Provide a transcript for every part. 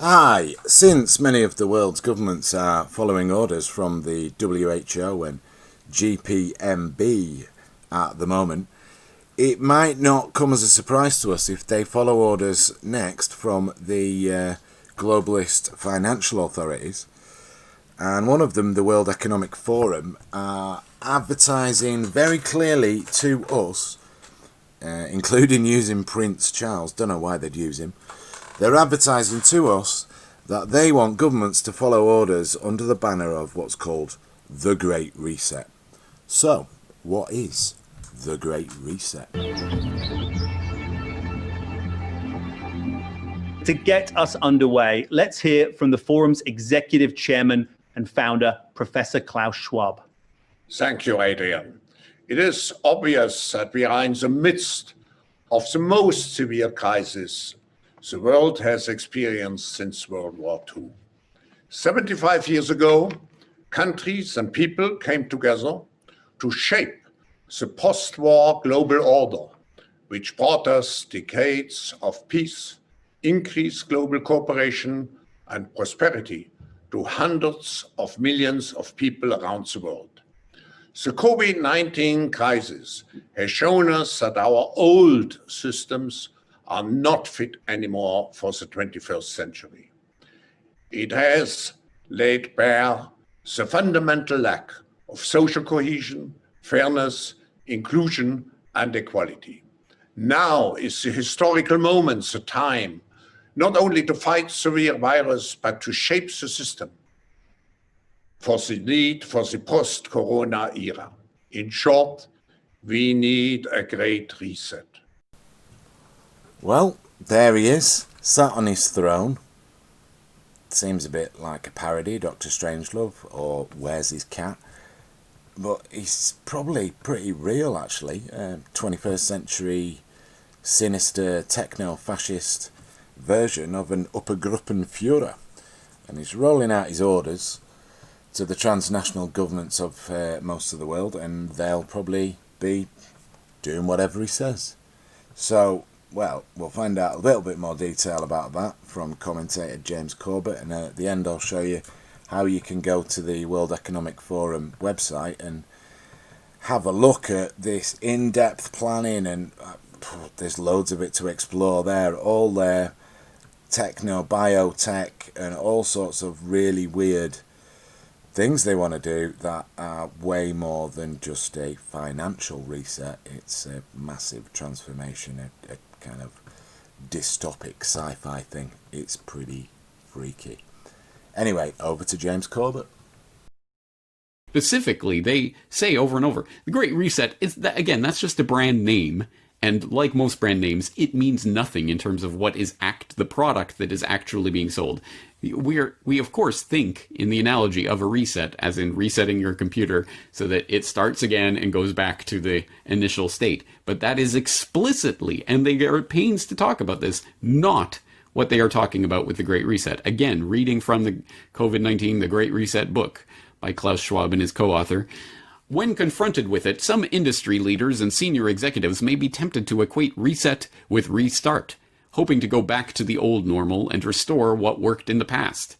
Aye, since many of the world's governments are following orders from the WHO and GPMB at the moment, it might not come as a surprise to us if they follow orders next from the globalist financial authorities. And one of them, the World Economic Forum, are advertising very clearly to us, including using Prince Charles. Don't know why they'd use him. They're advertising to us that they want governments to follow orders under the banner of what's called the Great Reset. So, what is the Great Reset? To get us underway, let's hear from the forum's executive chairman and founder, Professor Klaus Schwab. Thank you, Adrian. It is obvious that we are in the midst of the most severe crisis the world has experienced since World War II. 75 years ago, countries and people came together to shape the post-war global order, which brought us decades of peace, increased global cooperation, and prosperity to hundreds of millions of people around the world. The COVID-19 crisis has shown us that our old systems are not fit anymore for the 21st century. It has laid bare the fundamental lack of social cohesion, fairness, inclusion, and equality. Now is the historical moment, the time, not only to fight severe virus, but to shape the system for the need for the post-corona era. In short, we need a great reset. Well, there he is, sat on his throne. Seems a bit like a parody, Dr. Strangelove, or Where's His Cat? But he's probably pretty real, actually. 21st century, sinister, techno-fascist version of an Uppergruppenführer. And he's rolling out his orders to the transnational governments of most of the world, and they'll probably be doing whatever he says. So, well, we'll find out a little bit more detail about that from commentator James Corbett, and at the end I'll show you how you can go to the World Economic Forum website and have a look at this in-depth planning, and there's loads of it to explore there, all their techno, biotech, and all sorts of really weird things they want to do that are way more than just a financial reset. It's a massive transformation, a kind of dystopic sci-fi thing. It's pretty freaky. Anyway, over to James Corbett. Specifically, they say over and over, the Great Reset is that, again, that's just a brand name, and like most brand names, it means nothing in terms of what is the product that is actually being sold. We of course think in the analogy of a reset, as in resetting your computer so that it starts again and goes back to the initial state. But that is explicitly, and they are at pains to talk about this, not what they are talking about with the Great Reset. Again, reading from the COVID-19, The Great Reset book by Klaus Schwab and his co-author. When confronted with it, some industry leaders and senior executives may be tempted to equate reset with restart, hoping to go back to the old normal and restore what worked in the past.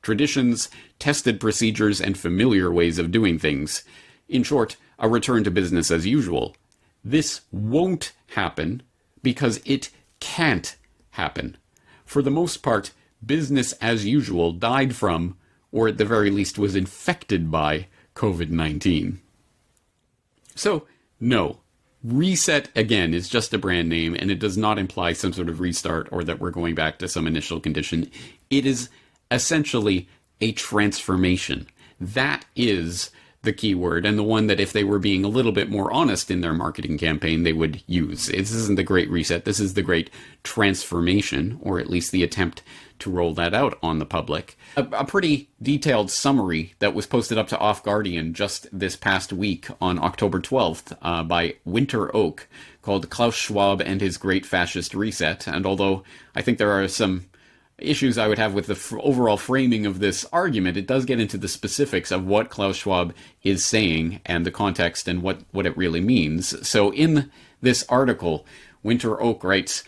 Traditions, tested procedures, and familiar ways of doing things. In short, a return to business as usual. This won't happen because it can't happen. For the most part, business as usual died from, or at the very least was infected by, COVID-19. So, no. Reset, again, is just a brand name, and it does not imply some sort of restart or that we're going back to some initial condition. It is essentially a transformation. That is the key word, and the one that if they were being a little bit more honest in their marketing campaign, they would use. This isn't the Great Reset, this is the Great Transformation, or at least the attempt to roll that out on the public. A pretty detailed summary that was posted up to Off Guardian just this past week on October 12th by Winter Oak, called Klaus Schwab and His Great Fascist Reset. And although I think there are some issues I would have with the overall framing of this argument, it does get into the specifics of what Klaus Schwab is saying and the context and what it really means. So in this article, Winter Oak writes,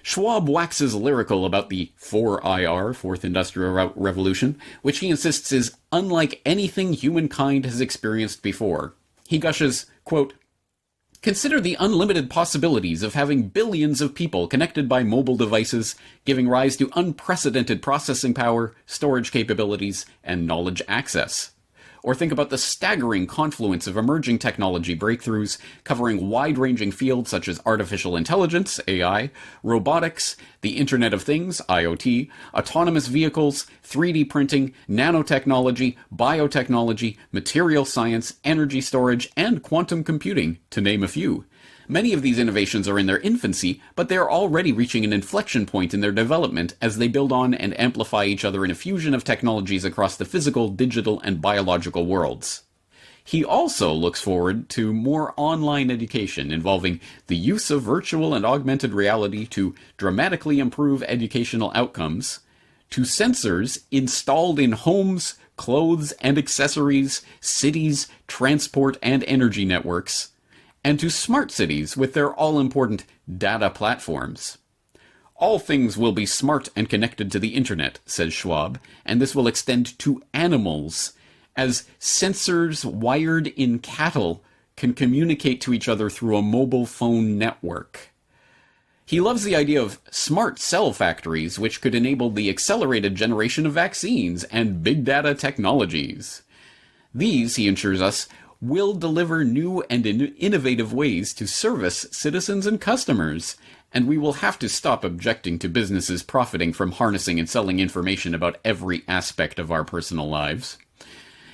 Schwab waxes lyrical about the 4IR, Fourth Industrial Revolution, which he insists is unlike anything humankind has experienced before. He gushes, quote, "Consider the unlimited possibilities of having billions of people connected by mobile devices, giving rise to unprecedented processing power, storage capabilities, and knowledge access. Or think about the staggering confluence of emerging technology breakthroughs covering wide-ranging fields such as artificial intelligence, AI, robotics, the Internet of Things, IoT, autonomous vehicles, 3D printing, nanotechnology, biotechnology, material science, energy storage, and quantum computing, to name a few. Many of these innovations are in their infancy, but they are already reaching an inflection point in their development as they build on and amplify each other in a fusion of technologies across the physical, digital, and biological worlds." He also looks forward to more online education involving the use of virtual and augmented reality to dramatically improve educational outcomes, to sensors installed in homes, clothes and accessories, cities, transport and energy networks, and to smart cities with their all-important data platforms. "All things will be smart and connected to the internet," says Schwab, and this will extend to animals, as sensors wired in cattle can communicate to each other through a mobile phone network. He loves the idea of smart cell factories, which could enable the accelerated generation of vaccines and big data technologies. These, he assures us, will deliver new and innovative ways to service citizens and customers, and we will have to stop objecting to businesses profiting from harnessing and selling information about every aspect of our personal lives.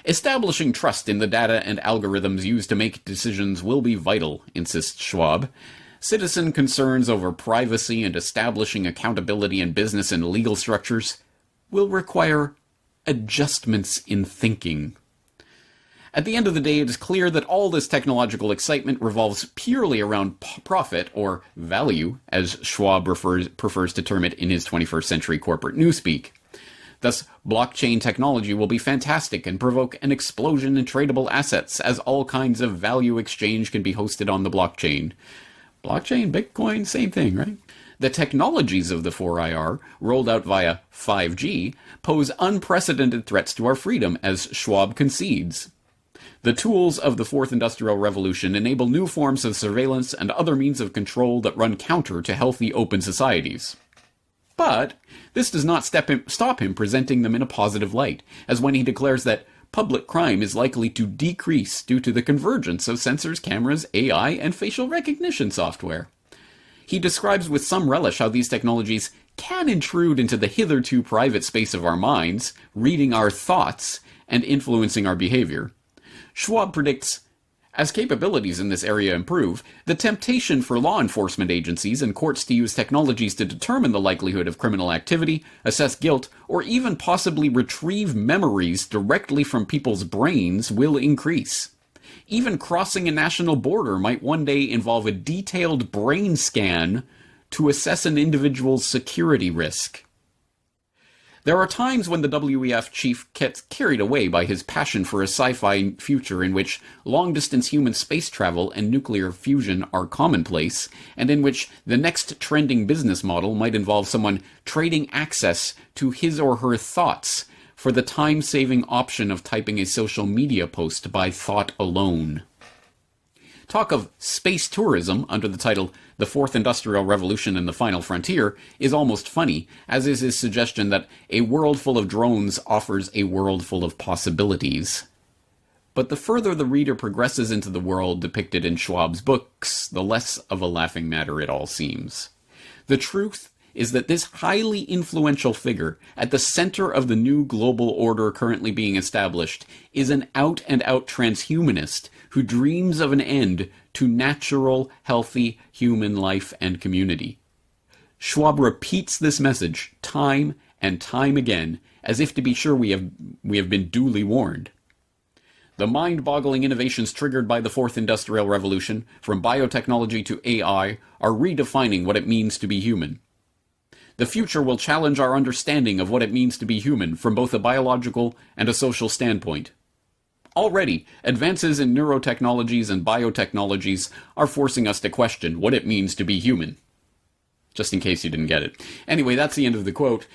Establishing trust in the data and algorithms used to make decisions will be vital, insists Schwab. Citizen concerns over privacy and establishing accountability in business and legal structures will require adjustments in thinking. At the end of the day, it is clear that all this technological excitement revolves purely around profit, or value, as Schwab prefers to term it in his 21st century corporate newspeak. Thus, blockchain technology will be fantastic and provoke an explosion in tradable assets, as all kinds of value exchange can be hosted on the blockchain. Blockchain, Bitcoin, same thing, right? The technologies of the 4IR, rolled out via 5G, pose unprecedented threats to our freedom, as Schwab concedes. The tools of the Fourth Industrial Revolution enable new forms of surveillance and other means of control that run counter to healthy open societies. But this does not stop him presenting them in a positive light, as when he declares that public crime is likely to decrease due to the convergence of sensors, cameras, AI, and facial recognition software. He describes with some relish how these technologies can intrude into the hitherto private space of our minds, reading our thoughts, and influencing our behavior. Schwab predicts, as capabilities in this area improve, the temptation for law enforcement agencies and courts to use technologies to determine the likelihood of criminal activity, assess guilt, or even possibly retrieve memories directly from people's brains will increase. Even crossing a national border might one day involve a detailed brain scan to assess an individual's security risk. There are times when the WEF chief gets carried away by his passion for a sci-fi future in which long-distance human space travel and nuclear fusion are commonplace, and in which the next trending business model might involve someone trading access to his or her thoughts for the time-saving option of typing a social media post by thought alone. Talk of space tourism under the title The Fourth Industrial Revolution and the Final Frontier is almost funny, as is his suggestion that a world full of drones offers a world full of possibilities. But the further the reader progresses into the world depicted in Schwab's books, the less of a laughing matter it all seems. The truth is that this highly influential figure at the center of the new global order currently being established is an out-and-out transhumanist who dreams of an end to natural, healthy human life and community. Schwab repeats this message time and time again, as if to be sure we have been duly warned. The mind-boggling innovations triggered by the Fourth Industrial Revolution, from biotechnology to AI, are redefining what it means to be human. The future will challenge our understanding of what it means to be human from both a biological and a social standpoint. Already, advances in neurotechnologies and biotechnologies are forcing us to question what it means to be human. just in case you didn't get it. Anyway, that's the end of the quote.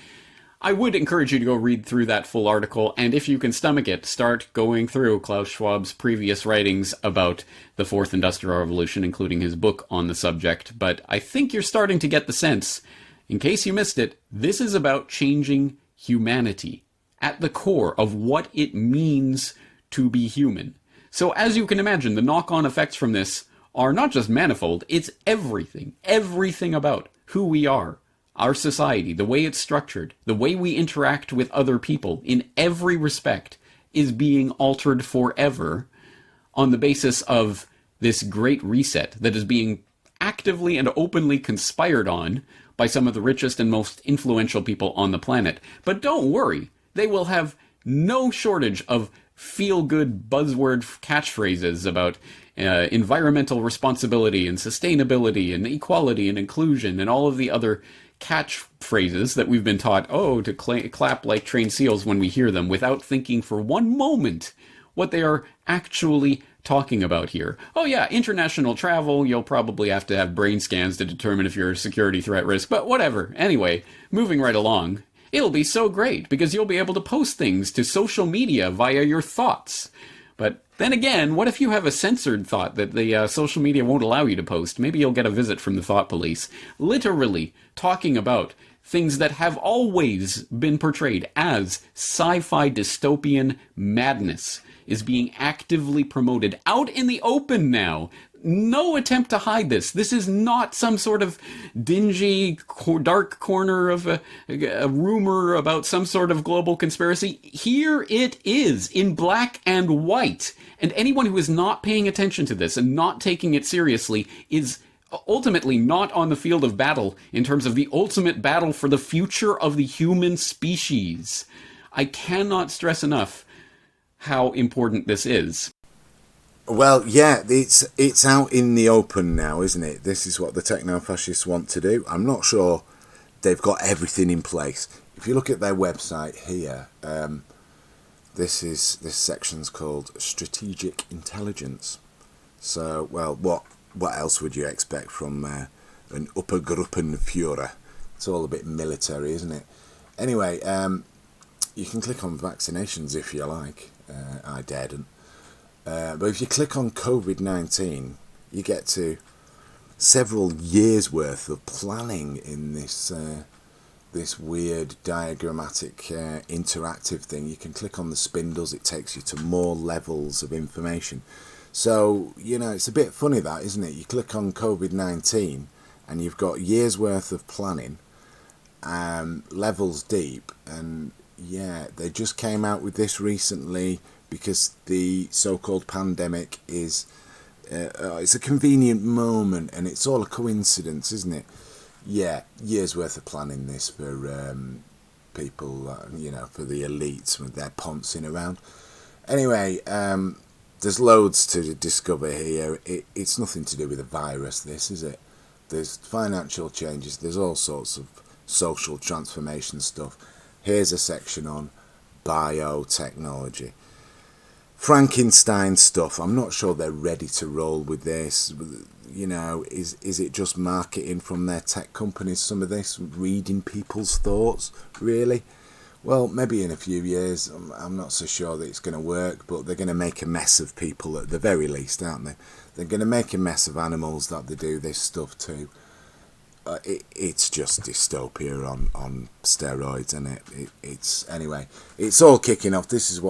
I would encourage you to go read through that full article, and if you can stomach it, start going through Klaus Schwab's previous writings about the Fourth Industrial Revolution, including his book on the subject. But I think you're starting to get the sense, in case you missed it, this is about changing humanity at the core of what it means to be human. So as you can imagine, the knock-on effects from this are not just manifold, it's everything about who we are, our society, the way it's structured, the way we interact with other people in every respect is being altered forever on the basis of this great reset that is being actively and openly conspired on by some of the richest and most influential people on the planet. But don't worry, they will have no shortage of feel-good buzzword catchphrases about environmental responsibility and sustainability and equality and inclusion and all of the other catchphrases that we've been taught, to clap like trained seals when we hear them, without thinking for one moment what they are actually talking about here. Oh yeah, international travel, you'll probably have to have brain scans to determine if you're a security threat risk, but whatever. Anyway, moving right along. It'll be so great, because you'll be able to post things to social media via your thoughts. But then again, what if you have a censored thought that the social media won't allow you to post? Maybe you'll get a visit from the thought police. Literally talking about things that have always been portrayed as sci-fi dystopian madness is being actively promoted out in the open now. No attempt to hide this. This is not some sort of dingy, dark corner of a rumor about some sort of global conspiracy. Here it is, in black and white. And anyone who is not paying attention to this and not taking it seriously is ultimately not on the field of battle in terms of the ultimate battle for the future of the human species. I cannot stress enough how important this is. Well, yeah, it's out in the open now, isn't it? This is what the techno-fascists want to do. I'm not sure they've got everything in place. If you look at their website here, this section's called Strategic Intelligence. So, well, what else would you expect from an Obergruppenführer? It's all a bit military, isn't it? Anyway, you can click on vaccinations if you like. I daren't. But if you click on COVID-19, you get to several years' worth of planning in this this weird diagrammatic interactive thing. You can click on the spindles, it takes you to more levels of information. So, it's a bit funny that, isn't it? You click on COVID-19 and you've got years' worth of planning, levels deep, and yeah, they just came out with this recently because the so-called pandemic is it's a convenient moment and it's all a coincidence, isn't it? Yeah, years worth of planning this for people, for the elites with their poncing around. Anyway, there's loads to discover here. It's nothing to do with the virus, this, is it? There's financial changes, there's all sorts of social transformation stuff. Here's a section on biotechnology. Frankenstein stuff. I'm not sure they're ready to roll with this. Is it just marketing from their tech companies, some of this? Reading people's thoughts? Really? Well, maybe in a few years. I'm not so sure that it's going to work, but they're going to make a mess of people at the very least, aren't they? They're going to make a mess of animals that they do this stuff to. It's just dystopia on steroids, isn't it? Anyway, it's all kicking off. This is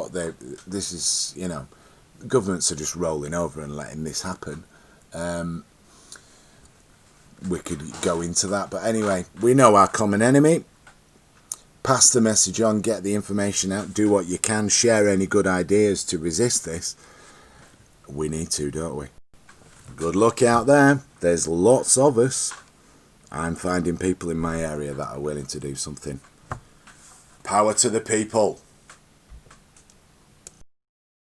governments are just rolling over and letting this happen. We could go into that, but anyway, we know our common enemy. Pass the message on, get the information out, do what you can, share any good ideas to resist this. We need to, don't we? Good luck out there. There's lots of us. I'm finding people in my area that are willing to do something. Power to the people.